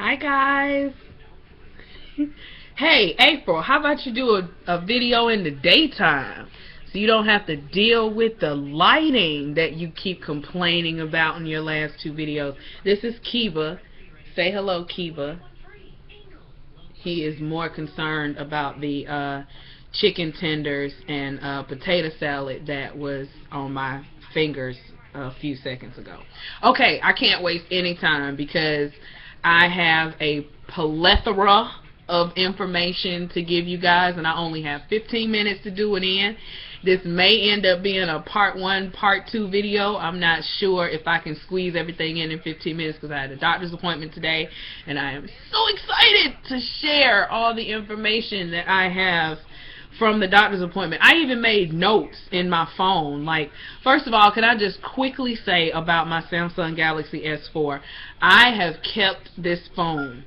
Hi guys. Hey April, how about you do a video in the daytime so you don't have to deal with the lighting that you keep complaining about in your last two videos. This is Kiba. Say hello, Kiba. He is more concerned about the chicken tenders and potato salad that was on my fingers a few seconds ago. Okay, I can't waste any time because I have a plethora of information to give you guys, and I only have 15 minutes to do it in. This may end up being a part 1, part 2 video. I'm not sure if I can squeeze everything in 15 minutes because I had a doctor's appointment today, and I am so excited to share all the information that I have from the doctor's appointment. I even made notes in my phone. Like, first of all, can I just quickly say about my Samsung Galaxy S4? I have kept this phone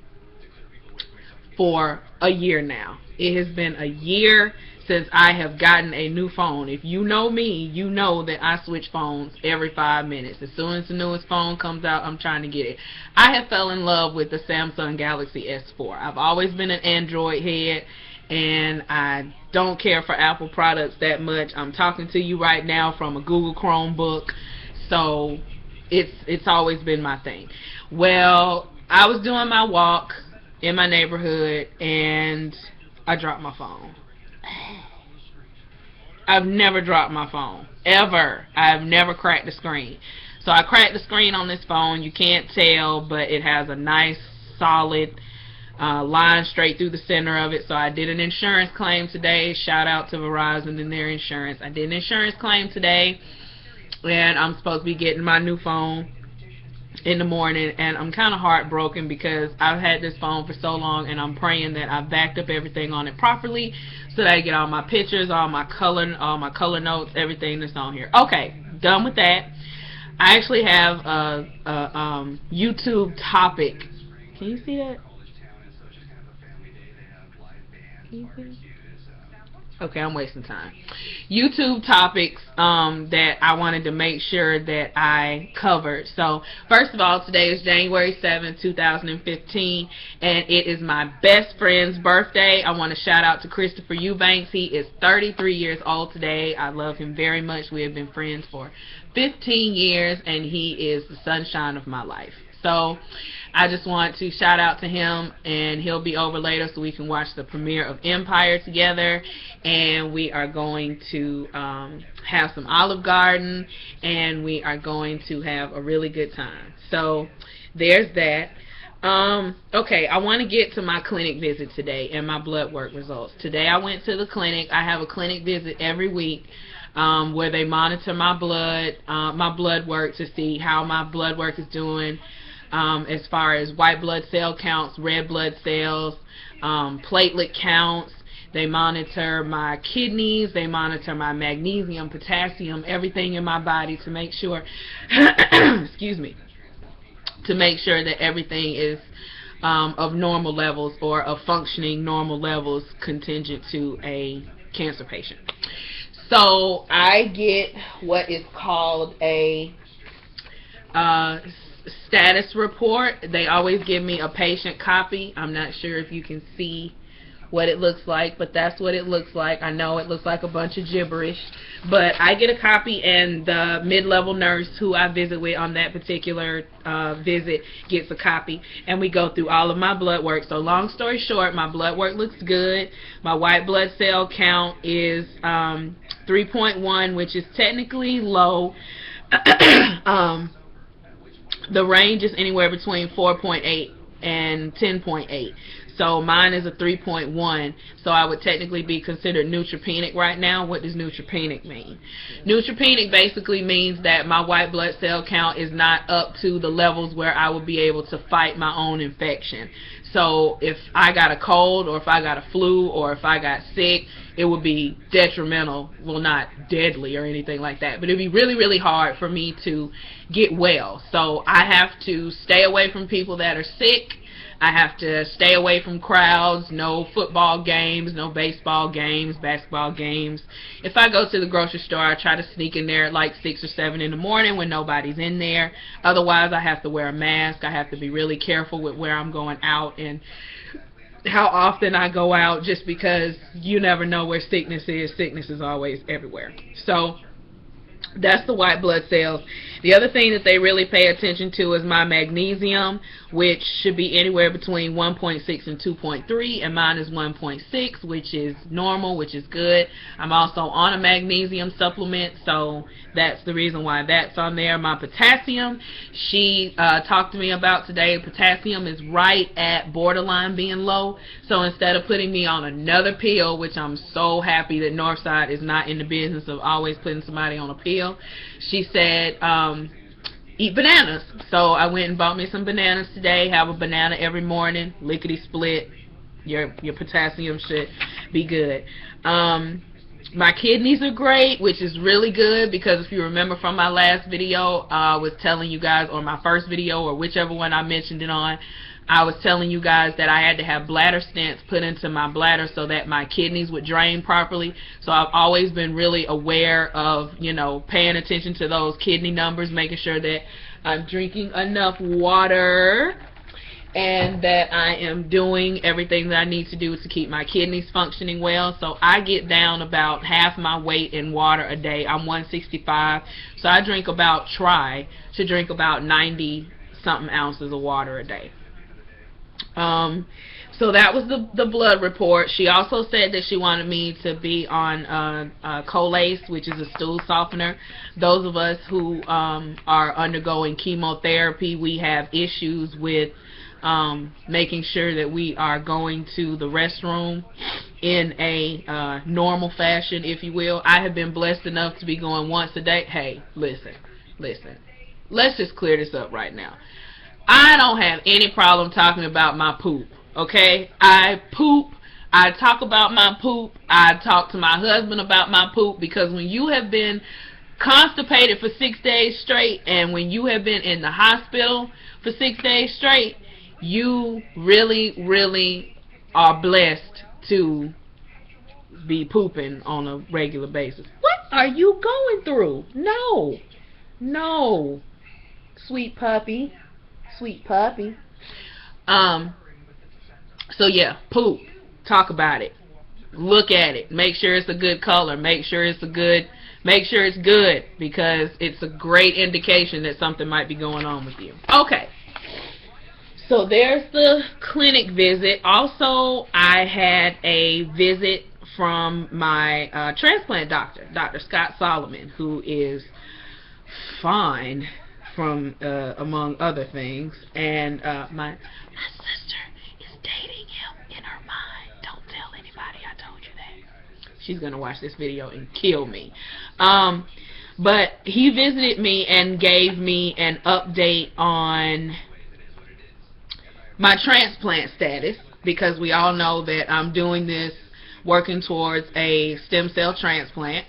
for a year now. It has been a year since I have gotten a new phone. If you know me, you know that I switch phones every 5 minutes. As soon as the newest phone comes out, I'm trying to get it. I have fell in love with the Samsung Galaxy S4. I've always been an Android head, and I don't care for Apple products that much. I'm talking to you right now from a Google Chromebook, so it's always been my thing. Well, I was doing my walk in my neighborhood and I dropped my phone. I've never dropped my phone, ever. I've never cracked the screen. So I cracked the screen on this phone. You can't tell, but it has a nice solid line straight through the center of it. So I did an insurance claim today. Shout out to Verizon and their insurance. I did an insurance claim today, and I'm supposed to be getting my new phone in the morning, and I'm kind of heartbroken because I've had this phone for so long, and I'm praying that I've backed up everything on it properly so that I get all my pictures, all my color notes, everything that's on here. Okay, done with that. I actually have a YouTube topic. Can you see that? Can you see? Okay, I'm wasting time. YouTube topics that I wanted to make sure that I covered. So, first of all, today is January 7th, 2015, and it is my best friend's birthday. I want to shout out to Christopher Eubanks. He is 33 years old today. I love him very much. We have been friends for 15 years, and he is the sunshine of my life. So I just want to shout out to him, and he'll be over later so we can watch the premiere of Empire together, and we are going to have some Olive Garden, and we are going to have a really good time. So there's that. Okay, I want to get to my clinic visit today and my blood work results. Today I went to the clinic. I have a clinic visit every week where they monitor my blood work to see how my blood work is doing. As far as white blood cell counts, red blood cells, platelet counts. They monitor my kidneys, they monitor my magnesium, potassium, everything in my body to make sure, excuse me, to make sure that everything is of normal levels or of functioning normal levels contingent to a cancer patient. So I get what is called a status report. They always give me a patient copy. I'm not sure if you can see what it looks like, but that's what it looks like. I know it looks like a bunch of gibberish, but I get a copy, and the mid-level nurse who I visit with on that particular visit gets a copy, and we go through all of my blood work. So long story short, my blood work looks good. My white blood cell count is 3.1, which is technically low. The range is anywhere between 4.8 and 10.8. So mine is a 3.1, so I would technically be considered neutropenic right now. What does neutropenic mean? Neutropenic basically means that my white blood cell count is not up to the levels where I would be able to fight my own infection. So if I got a cold, or if I got a flu, or if I got sick, it would be detrimental. Well, not deadly or anything like that, but it would be really, really hard for me to get well. So I have to stay away from people that are sick. I have to stay away from crowds, no football games, no baseball games, basketball games. If I go to the grocery store, I try to sneak in there at like 6 or 7 in the morning when nobody's in there. Otherwise, I have to wear a mask. I have to be really careful with where I'm going out and how often I go out, just because you never know where sickness is. Sickness is always everywhere. So that's the white blood cells. The other thing that they really pay attention to is my magnesium, which should be anywhere between 1.6 and 2.3, and mine is 1.6, which is normal, which is good. I'm also on a magnesium supplement, so that's the reason why that's on there. My potassium, she talked to me about today. Potassium is right at borderline being low, so instead of putting me on another pill, which I'm so happy that Northside is not in the business of always putting somebody on a pill, she said eat bananas. So I went and bought me some bananas today. Have a banana every morning, lickety split. Your potassium should be good. My kidneys are great, which is really good, because if you remember from my last video, I was telling you guys, or my first video, or whichever one I mentioned it on, I was telling you guys that I had to have bladder stents put into my bladder so that my kidneys would drain properly. So I've always been really aware of, you know, paying attention to those kidney numbers, making sure that I'm drinking enough water and that I am doing everything that I need to do to keep my kidneys functioning well. So I get down about half my weight in water a day. I'm 165, so I try to drink about 90 something ounces of water a day. So that was the blood report. She also said that she wanted me to be on Colace, which is a stool softener. Those of us who are undergoing chemotherapy, we have issues with making sure that we are going to the restroom in a normal fashion, if you will. I have been blessed enough to be going once a day. Hey, listen. Let's just clear this up right now. I don't have any problem talking about my poop, okay? I poop. I talk about my poop. I talk to my husband about my poop, because when you have been constipated for 6 days straight, and when you have been in the hospital for 6 days straight, you really are blessed to be pooping on a regular basis. What are you going through? No. Sweet puppy. So yeah, poop. Talk about it. Look at it. Make sure it's a good color. Make sure it's good, because it's a great indication that something might be going on with you. Okay. So there's the clinic visit. Also, I had a visit from my transplant doctor, Dr. Scott Solomon, who is fine, from among other things, and my sister is dating him in her mind. Don't tell anybody I told you that. She's gonna watch this video and kill me. But he visited me and gave me an update on my transplant status, because we all know that I'm doing this, working towards a stem cell transplant.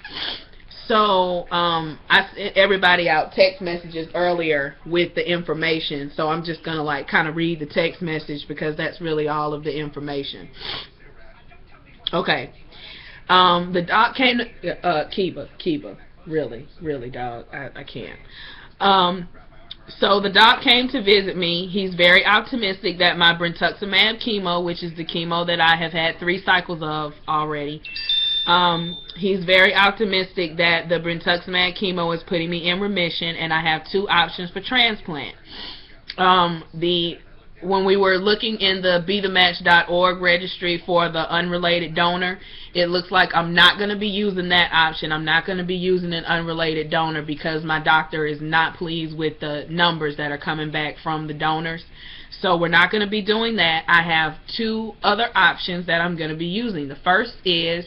So I sent everybody out text messages earlier with the information, so I'm just gonna like kind of read the text message, because that's really all of the information. Okay. The doc came to Kiba, really dog, I can't. So the doc came to visit me. He's very optimistic that my brentuximab chemo, which is the chemo that I have had 3 cycles of already, he's very optimistic that the brentuximab chemo is putting me in remission, and I have 2 options for transplant. When we were looking in the BeTheMatch.org registry for the unrelated donor, it looks like I'm not going to be using that option. I'm not going to be using an unrelated donor, because my doctor is not pleased with the numbers that are coming back from the donors. So we're not going to be doing that. I have 2 other options that I'm going to be using. The first is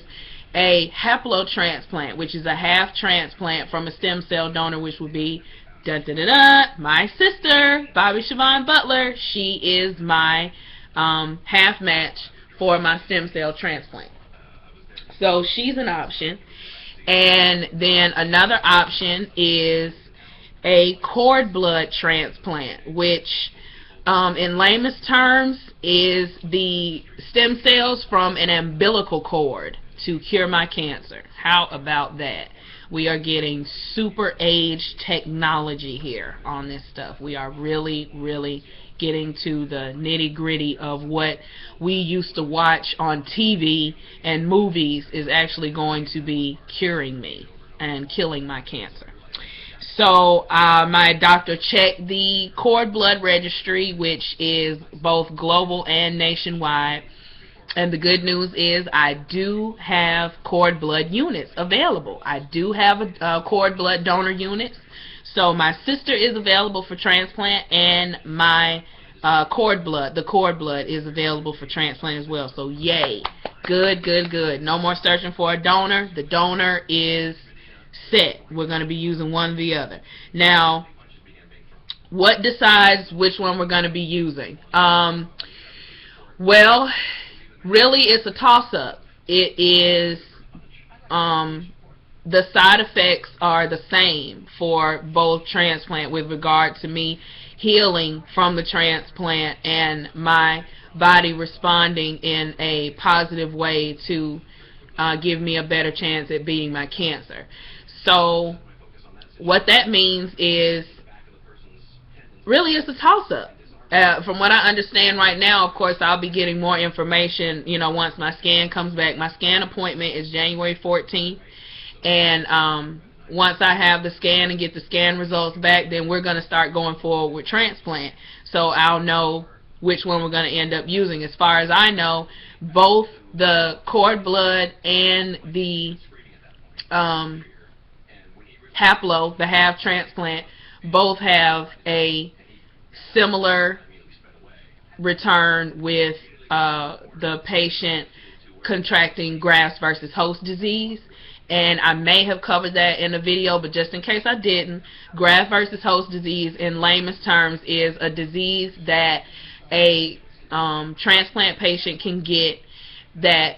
a haplotransplant, which is a half transplant from a stem cell donor, which would be my sister, Bobby Siobhan Butler. She is my half match for my stem cell transplant. So she's an option. And then another option is a cord blood transplant, which in layman's terms, is the stem cells from an umbilical cord to cure my cancer. How about that? We are getting super age technology here on this stuff. We are really, really getting to the nitty-gritty of what we used to watch on TV and movies is actually going to be curing me and killing my cancer. So my doctor checked the cord blood registry, which is both global and nationwide. And the good news is I do have cord blood units available. I do have a cord blood donor units. So my sister is available for transplant, and my the cord blood is available for transplant as well. So yay. Good, good, good. No more searching for a donor. The donor is set. We're going to be using one or the other. Now, what decides which one we're going to be using? Well, really it's a toss-up. It is the side effects are the same for both transplant with regard to me healing from the transplant and my body responding in a positive way to give me a better chance at beating my cancer. So what that means is really it's a toss-up. From what I understand right now, of course, I'll be getting more information, once my scan comes back. My scan appointment is January 14th, and once I have the scan and get the scan results back, then we're going to start going forward with transplant. So I'll know which one we're going to end up using. As far as I know, both the cord blood and the haplo, the half transplant, both have a similar return with the patient contracting graft versus host disease. And I may have covered that in a video, but just in case I didn't, graft versus host disease in layman's terms is a disease that a transplant patient can get that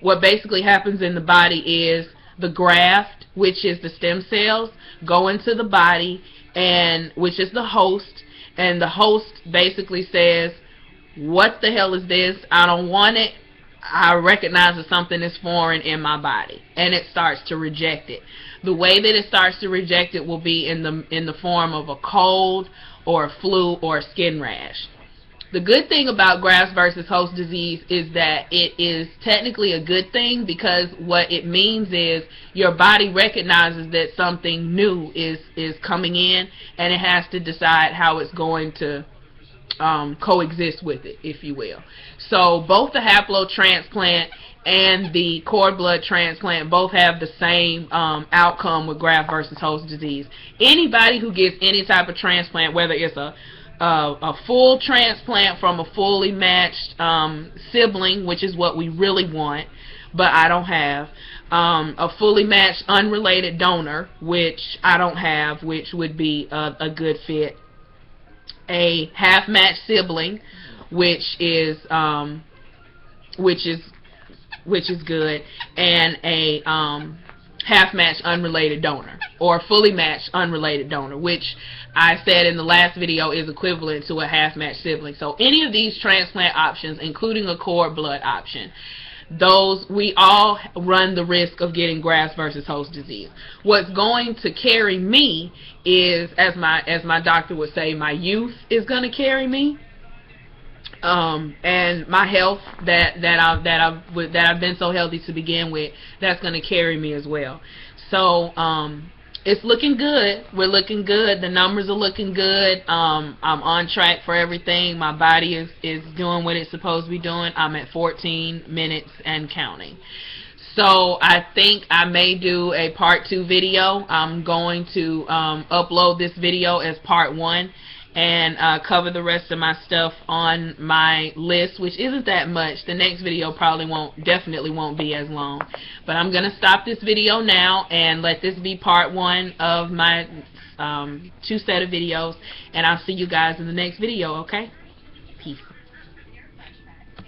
what basically happens in the body is the graft, which is the stem cells, go into the body, and which is the host, and the host basically says, what the hell is this? I don't want it. I recognize that something is foreign in my body, and it starts to reject it. The way that it starts to reject it will be in the form of a cold or a flu or a skin rash. The good thing about graft versus host disease is that it is technically a good thing, because what it means is your body recognizes that something new is coming in, and it has to decide how it's going to coexist with it, if you will. So both the haplo transplant and the cord blood transplant both have the same outcome with graft versus host disease. Anybody who gets any type of transplant, whether it's a full transplant from a fully matched sibling, which is what we really want, but I don't have, a fully matched unrelated donor, which I don't have, which would be a good fit, a half-matched sibling, which is good, and a half-matched unrelated donor, or fully matched unrelated donor, which I said in the last video is equivalent to a half-matched sibling. So any of these transplant options, including a cord blood option, those, we all run the risk of getting graft versus host disease. What's going to carry me is, as my doctor would say, my youth is going to carry me, and my health that I've been so healthy to begin with, that's going to carry me as well. So it's looking good. We're looking good. The numbers are looking good. I'm on track for everything. My body is doing what it's supposed to be doing. I'm at 14 minutes and counting. So I think I may do a part 2 video. I'm going to upload this video as part 1 and cover the rest of my stuff on my list, which isn't that much. The next video definitely won't be as long. But I'm going to stop this video now and let this be part 1 of my 2 set of videos, and I'll see you guys in the next video, okay? Peace.